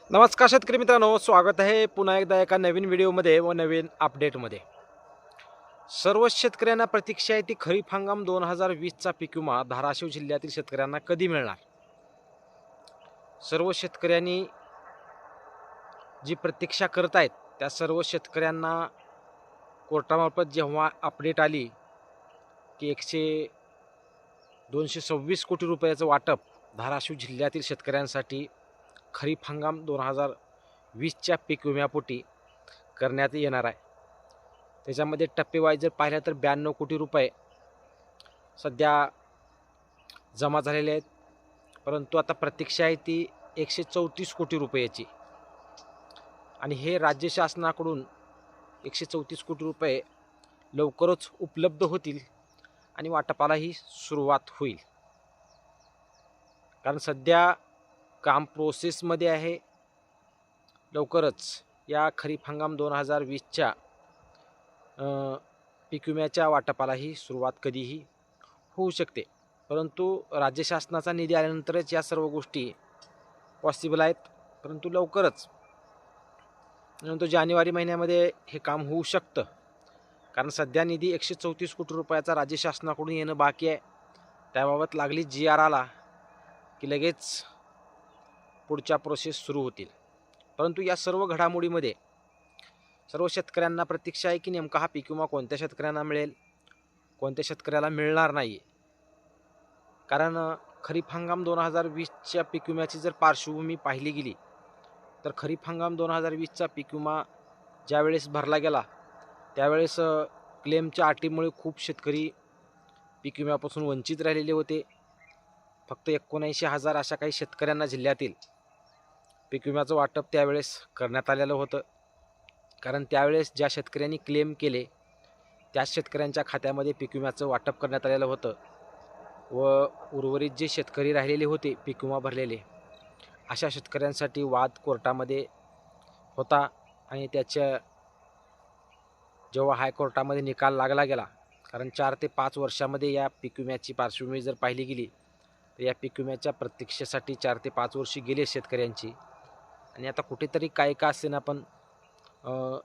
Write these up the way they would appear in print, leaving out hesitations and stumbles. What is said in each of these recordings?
नमस्कार शेतकरी मित्रांनो, स्वागत आहे पुन्हा एकदा एका नवीन व्हिडिओमध्ये व नवीन अपडेटमध्ये. सर्व शेतकऱ्यांना प्रतीक्षा आहे ती खरीप हंगाम 2020चा पीक विमा धाराशिव जिल्ह्यातील शेतकऱ्यांना कधी मिळणार? सर्व शेतकऱ्यांनी जी प्रतीक्षा करत आहेत त्या सर्व शेतकऱ्यांना कोर्टामार्फत जेव्हा अपडेट आली की 226 कोटी रुपयाचं वाटप धाराशिव जिल्ह्यातील शेतकऱ्यांसाठी खरीप हंगाम 2020च्या पीक विम्यापोटी करण्यात येणार आहे. त्याच्यामध्ये टप्पेवाईज जर पाहिलं तर 92 कोटी रुपये सध्या जमा झालेले आहेत, परंतु आता प्रतीक्षा आहे ती 134 कोटी रुपयाची आणि हे राज्य शासनाकडून 134 कोटी रुपये लवकरच उपलब्ध होतील आणि वाटपालाही सुरुवात होईल. कारण सध्या काम प्रोसेसमध्ये आहे. लवकरच या खरीप हंगाम 2020च्या पीक विम्याच्या वाटपालाही सुरुवात कधीही होऊ शकते, परंतु राज्य शासनाचा निधी आल्यानंतरच या सर्व गोष्टी पॉसिबल आहेत. परंतु लवकरच जानेवारी महिन्यामध्ये हे काम होऊ शकतं, कारण सध्या निधी 134 कोटी रुपयाचा राज्य शासनाकडून येणं बाकी आहे. त्याबाबत लागली GR आला की लगेच पुढच्या प्रोसेस सुरू होतील. परंतु या सर्व घडामोडीमध्ये सर्व शेतकऱ्यांना प्रतीक्षा आहे की नेमका हा पीक विमा कोणत्या शेतकऱ्यांना मिळेल, कोणत्या शेतकऱ्याला मिळणार नाही. कारण खरीप हंगाम 2020च्या पीक विम्याची जर पार्श्वभूमी पाहिली गेली तर खरीप हंगाम 2020चा पीक विमा ज्यावेळेस भरला गेला त्यावेळेस क्लेमच्या अटीमुळे खूप शेतकरी पीक विम्यापासून वंचित राहिलेले होते. फक्त 79,000 अशा काही शेतकऱ्यांना जिल्ह्यातील पीक विम्याचं वाटप त्यावेळेस करण्यात आलेलं होतं. कारण त्यावेळेस ज्या शेतकऱ्यांनी क्लेम केले त्याच शेतकऱ्यांच्या खात्यामध्ये पीक विम्याचं वाटप करण्यात आलेलं होतं व उर्वरित जे शेतकरी राहिलेले होते पीक विमा भरलेले, अशा शेतकऱ्यांसाठी वाद कोर्टामध्ये होता आणि त्याच्या जेव्हा हायकोर्टामध्ये निकाल लागला गेला, कारण 4 ते 5 वर्षामध्ये या पीक विम्याची पार्श्वभूमी जर पाहिली गेली तर या पीक विम्याच्या प्रतीक्षेसाठी 4 ते 5 वर्षी गेले शेतकऱ्यांची आणि आता कुठेतरी काही का असेना पण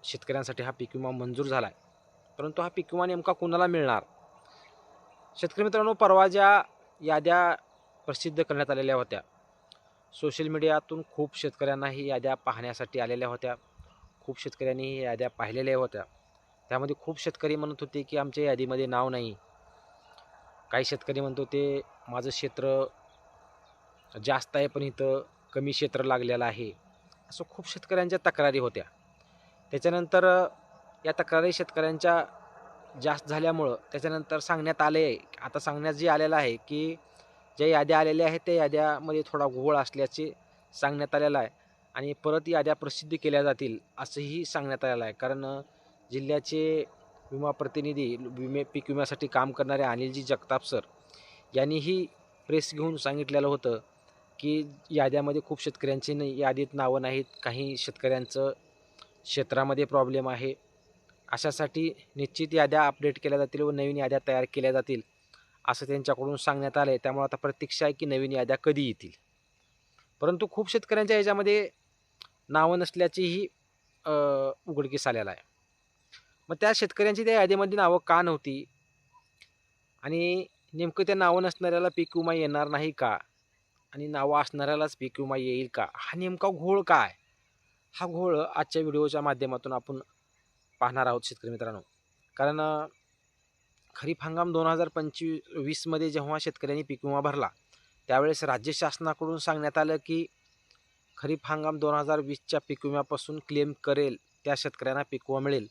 शेतकऱ्यांसाठी हा पीक विमा मंजूर झाला आहे. परंतु हा पीक विमा नेमका कुणाला मिळणार? शेतकरी मित्रांनो, परवा ज्या याद्या प्रसिद्ध करण्यात आलेल्या होत्या, सोशल मीडियातून खूप शेतकऱ्यांना ही याद्या पाहण्यासाठी आलेल्या होत्या. खूप शेतकऱ्यांनी ही याद्या पाहिलेल्या होत्या. त्यामध्ये खूप शेतकरी म्हणत होते की आमच्या यादीमध्ये नाव नाही. काही शेतकरी म्हणत होते माझं क्षेत्र जास्त आहे पण इथं कमी क्षेत्र लागलेलं आहे. असं खूप शेतकऱ्यांच्या तक्रारी होत्या. त्याच्यानंतर या तक्रारी शेतकऱ्यांच्या जास्त झाल्यामुळं त्याच्यानंतर सांगण्यात आले, आता सांगण्यात जे आलेलं आहे की ज्या याद्या आलेल्या आहेत त्या याद्यामध्ये थोडा घोळ असल्याचे सांगण्यात आलेलं आहे आणि परत याद्या प्रसिद्ध केल्या जातील असंही सांगण्यात आलेलं आहे. कारण जिल्ह्याचे विमा प्रतिनिधी पीक विम्यासाठी काम करणारे अनिलजी जगताप सर यांनीही प्रेस घेऊन सांगितलेलं होतं की याद्यामध्ये खूप शेतकऱ्यांची यादीत नावं नाहीत, काही शेतकऱ्यांचं क्षेत्रामध्ये प्रॉब्लेम आहे. अशासाठी निश्चित याद्या अपडेट केल्या जातील व नवीन याद्या तयार केल्या जातील असं त्यांच्याकडून सांगण्यात आलं आहे. त्यामुळे आता प्रतीक्षा आहे की नवीन याद्या कधी येतील. परंतु खूप शेतकऱ्यांच्या याच्यामध्ये नावं नसल्याचीही उघडकीस आलेलं आहे. मग त्या शेतकऱ्यांची त्या यादीमध्ये नावं का नव्हती आणि नेमकं त्या नावं नसणाऱ्याला पीक विमा येणार नाही का आणि नावं असणाऱ्यालाच पीक विमा येईल का, हा नेमका घोळ काय? हा घोळ आजच्या व्हिडिओच्या माध्यमातून आपण पाहणार आहोत शेतकरी मित्रांनो. कारण खरीप हंगाम 2025मध्ये जेव्हा शेतकऱ्यांनी पीक विमा भरला त्यावेळेस राज्य शासनाकडून सांगण्यात आलं की खरीप हंगाम 2020च्या पीक विम्यापासून क्लेम करेल त्या शेतकऱ्यांना पीक विमा मिळेल.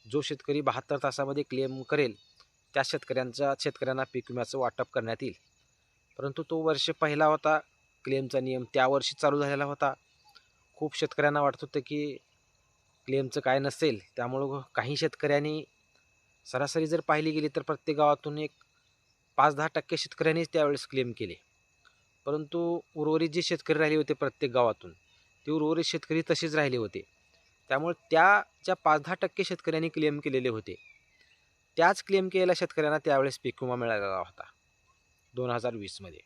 जो शेतकरी 72 तासामध्ये क्लेम करेल त्या शेतकऱ्यांना पीक विम्याचं वाटप करण्यात येईल. परंतु तो वर्ष पहिला होता, क्लेमचा नियम त्या वर्षी चालू झालेला होता. खूप शेतकऱ्यांना वाटत होतं की क्लेमचं काय नसेल, त्यामुळं काही शेतकऱ्यांनी सरासरी जर पाहिली गेली तर प्रत्येक गावातून एक 5-10% शेतकऱ्यांनीच त्यावेळेस क्लेम केले. परंतु उर्वरित जे शेतकरी राहिले होते प्रत्येक गावातून ते उर्वरित शेतकरी तसेच राहिले होते. त्यामुळे त्या ज्या 5-10% शेतकऱ्यांनी क्लेम केलेले होते त्याच क्लेम केलेल्या शेतकऱ्यांना त्यावेळेस पीक विमा मिळालेला होता 2020मध्ये.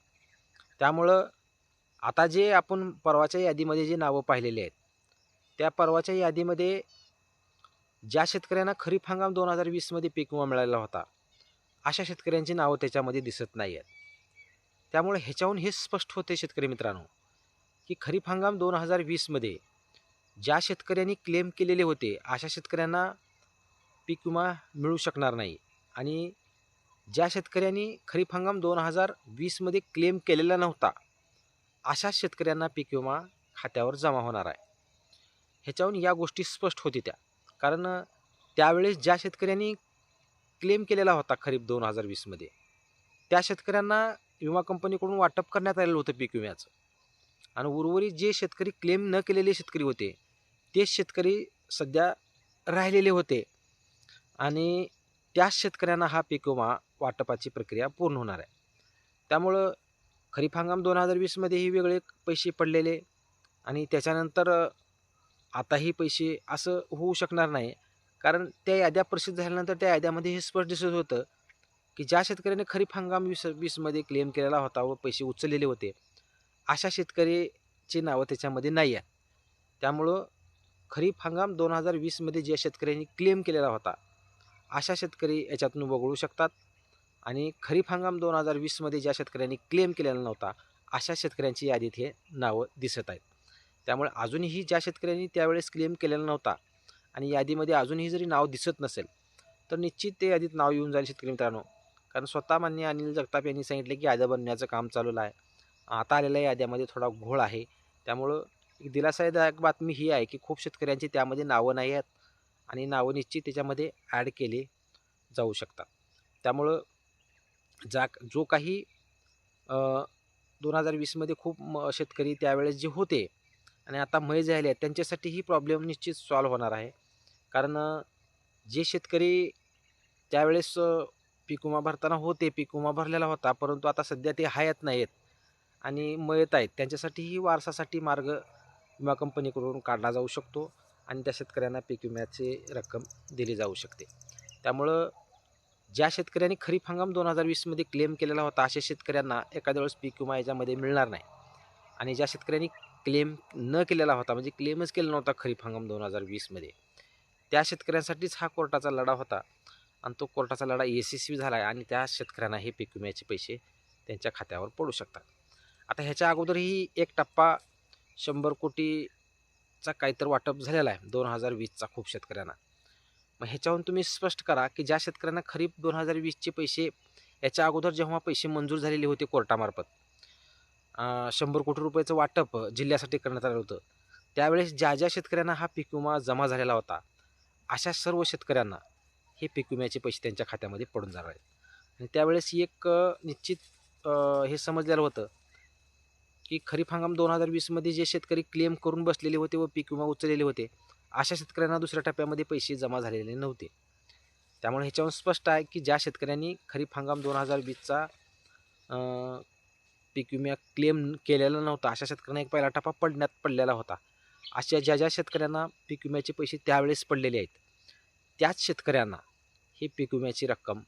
त्यामुळं आता जे आपण परवाच्या यादीमध्ये जे नावं पाहिलेली आहेत, त्या परवाच्या यादीमध्ये ज्या शेतकऱ्यांना खरीप हंगाम 2020 मध्ये पीक विमा मिळालेला होता, अशा शेतकऱ्यांची नावं त्याच्यामध्ये दिसत नाही आहेत. त्यामुळे ह्याच्याहून हे स्पष्ट होते शेतकरी मित्रांनो, की खरीप हंगाम 2020 मध्ये ज्या शेतकऱ्यांनी क्लेम केलेले होते, अशा शेतकऱ्यांना पीक विमा मिळू शकणार नाही. आणि ज्या शेतकऱ्यांनी खरीप हंगाम 2020 मध्ये क्लेम केलेला नव्हता, अशा शेतकऱ्यांना पीक विमा खात्यावर जमा होणार आहे. ह्याच्याहून या गोष्टी स्पष्ट होत्या. कारण त्यावेळेस ज्या शेतकऱ्यांनी क्लेम केलेला होता खरीप 2020 मध्ये, त्या शेतकऱ्यांना विमा कंपनीकडून वाटप करण्यात आलेलं होतं पीक विम्याचं. आणि उर्वरित जे शेतकरी क्लेम न केलेले शेतकरी होते, तेच शेतकरी सध्या राहिलेले होते आणि त्याच शेतकऱ्यांना हा पीक विमा वाटपाची प्रक्रिया पूर्ण होणार आहे. त्यामुळं खरीप हंगाम 2020 मध्येही वेगळे पैसे पडलेले आणि त्याच्यानंतर आताही पैसे असं होऊ शकणार नाही. कारण त्या याद्या प्रसिद्ध झाल्यानंतर त्या याद्यामध्ये हे स्पष्ट दिसत होतं, की ज्या शेतकऱ्याने खरीप हंगाम 2020 मध्ये क्लेम केलेला होता व पैसे उचललेले होते, अशा शेतकऱ्याची नावं त्याच्यामध्ये नाही आहेत. त्यामुळं खरीप हंगाम 2020 मध्ये ज्या शेतकऱ्यांनी क्लेम केलेला होता, अशा शेतकरी याच्यातून वगळू शकतात. आणि खरीप हंगाम 2020 मध्ये ज्या शेतकऱ्यांनी क्लेम केलेला नव्हता, अशा शेतकऱ्यांची यादीत हे नावं दिसत आहेत. त्यामुळे अजूनही ज्या शेतकऱ्यांनी त्यावेळेस क्लेम केलेला नव्हता आणि यादीमध्ये अजूनही जरी नाव दिसत नसेल, तर निश्चित ते यादीत नाव येऊन जाईल शेतकरी मित्रांनो. कारण स्वतः माननीय अनिल जगताप यांनी सांगितले की याद्या बनण्याचं काम चालू आहे. आता आलेल्या याद्यामध्ये थोडा घोळ आहे. त्यामुळं एक दिलासादायक बातमी ही आहे की खूप शेतकऱ्यांची त्यामध्ये नावं नाही आहेत आणि नावं निश्चित त्याच्यामध्ये ॲड केली जाऊ शकतात. त्यामुळं जो काही 2020 मध्ये खूप शेतकरी त्यावेळेस जे होते आणि आता मय झाले आहेत, त्यांच्यासाठी ही प्रॉब्लेम निश्चित सॉल्व्ह होणार आहे. कारण जे शेतकरी त्यावेळेस पीक विमा भरताना होते, पीक विमा भरलेला होता, परंतु आता सध्या ते हयात नाहीत आणि मयत आहेत, त्यांच्यासाठीही वारसासाठी मार्ग विमा कंपनीकडून काढला जाऊ शकतो आणि त्या शेतकऱ्यांना पीक विम्याची रक्कम दिली जाऊ शकते. त्यामुळं ज्या शेतकऱ्यांनी खरीप हंगाम 2020 मध्ये क्लेम केलेला होता, अशा शेतकऱ्यांना एखाद्या वेळेस पीक विमा याच्यामध्ये मिळणार नाही. आणि ज्या शेतकऱ्यांनी क्लेम न केलेला होता, म्हणजे क्लेमच केला नव्हता खरीप हंगाम 2020 मध्ये, त्या शेतकऱ्यांसाठीच हा कोर्टाचा लढा होता आणि तो कोर्टाचा लढा यशस्वी झाला आहे आणि त्या शेतकऱ्यांना हे पीक विम्याचे पैसे त्यांच्या खात्यावर पडू शकतात. आता ह्याच्या अगोदरही एक टप्पा 100 कोटीचा काहीतरी वाटप झालेला आहे 2020चा खूप शेतकऱ्यांना. मग ह्याच्यावरून तुम्ही स्पष्ट करा की ज्या शेतकऱ्यांना खरीप 2020चे पैसे याच्या अगोदर जेव्हा पैसे मंजूर झालेले होते कोर्टामार्फत, 100 कोटी रुपयाचं वाटप जिल्ह्यासाठी करण्यात आलं होतं, त्यावेळेस ज्या ज्या शेतकऱ्यांना हा पीक विमा जमा झालेला होता, अशा सर्व शेतकऱ्यांना हे पीक विम्याचे पैसे त्यांच्या खात्यामध्ये पडून जाणार आहेत. आणि त्यावेळेस एक निश्चित हे समजलेलं होतं की खरीप हंगाम 2020 मध्ये जे शेतकरी क्लेम करून बसलेले होते व पीक विमा उचललेले होते, अशा शेतकऱ्यांना दुसऱ्या टप्प्यामध्ये पैसे जमा झालेले नव्हते. त्यामुळे ह्याच्यावरून स्पष्ट आहे की ज्या शेतकऱ्यांनी खरीप हंगाम 2020चा पीक विमा क्लेम केलेला नव्हता, अशा शेतकऱ्यांना एक पहिला टप्पा पडलेला होता. अशा ज्या ज्या शेतकऱ्यांना पीक विम्याचे पैसे त्यावेळेस पडलेले आहेत, त्याच शेतकऱ्यांना ही पीक विम्याची रक्कम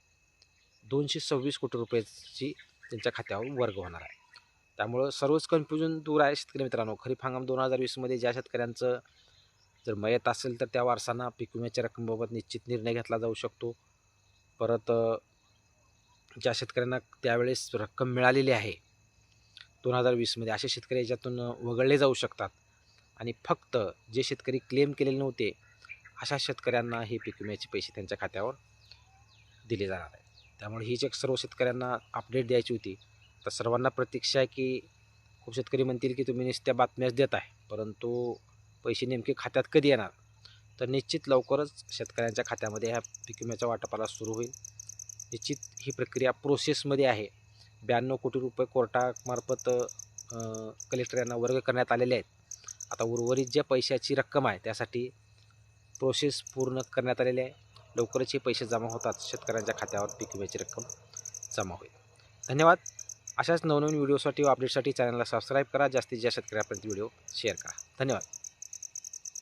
226 कोटी रुपयाची त्यांच्या खात्यावर वर्ग होणार आहे. त्यामुळं सर्वच कन्फ्युजन दूर आहे शेतकरी मित्रांनो. खरीप हंगाम 2020 मध्ये ज्या शेतकऱ्यांचं जर मयत असेल, तर त्या वारसांना पीक विम्याच्या रकमेबाबत निश्चित निर्णय घेतला जाऊ शकतो. परत ज्या शेतकऱ्यांना त्यावेळेस रक्कम मिळालेली आहे 2020 मध्ये, असे शेतकरी याच्यातून वगळले जाऊ शकतात. आणि फक्त जे शेतकरी क्लेम केलेले नव्हते, अशा शेतकऱ्यांना हे पीक विम्याचे पैसे त्यांच्या खात्यावर दिले जाणार आहे. त्यामुळे हीच एक सर्व शेतकऱ्यांना अपडेट द्यायची होती. तर सर्वांना प्रतीक्षा आहे की खूप शेतकरी म्हणतील की तुम्ही नुसत्या बातम्याच देत आहे, परंतु पैसे नेमके खात्यात कधी येणार? तर निश्चित लवकरच शेतकऱ्यांच्या खात्यामध्ये ह्या पीक विम्याच्या वाटपाला सुरू होईल. निश्चित ही प्रक्रिया प्रोसेसमध्ये आहे. 92 कोटी रुपये कोर्टामार्फत कलेक्टर यांना वर्ग करण्यात आलेले आहेत. आता उर्वरित ज्या पैशाची रक्कम आहे त्यासाठी प्रोसेस पूर्ण करण्यात आलेली आहे. लवकरच हे पैसे जमा होतात, शेतकऱ्यांच्या खात्यावर पीक विम्याची रक्कम जमा होईल. धन्यवाद. अशाच नवनवीन व्हिडिओसाठी व अपडेटसाठी चॅनलला सबस्क्राईब करा. जास्तीत जास्त शेतकऱ्यांपर्यंत व्हिडिओ शेअर करा. धन्यवाद.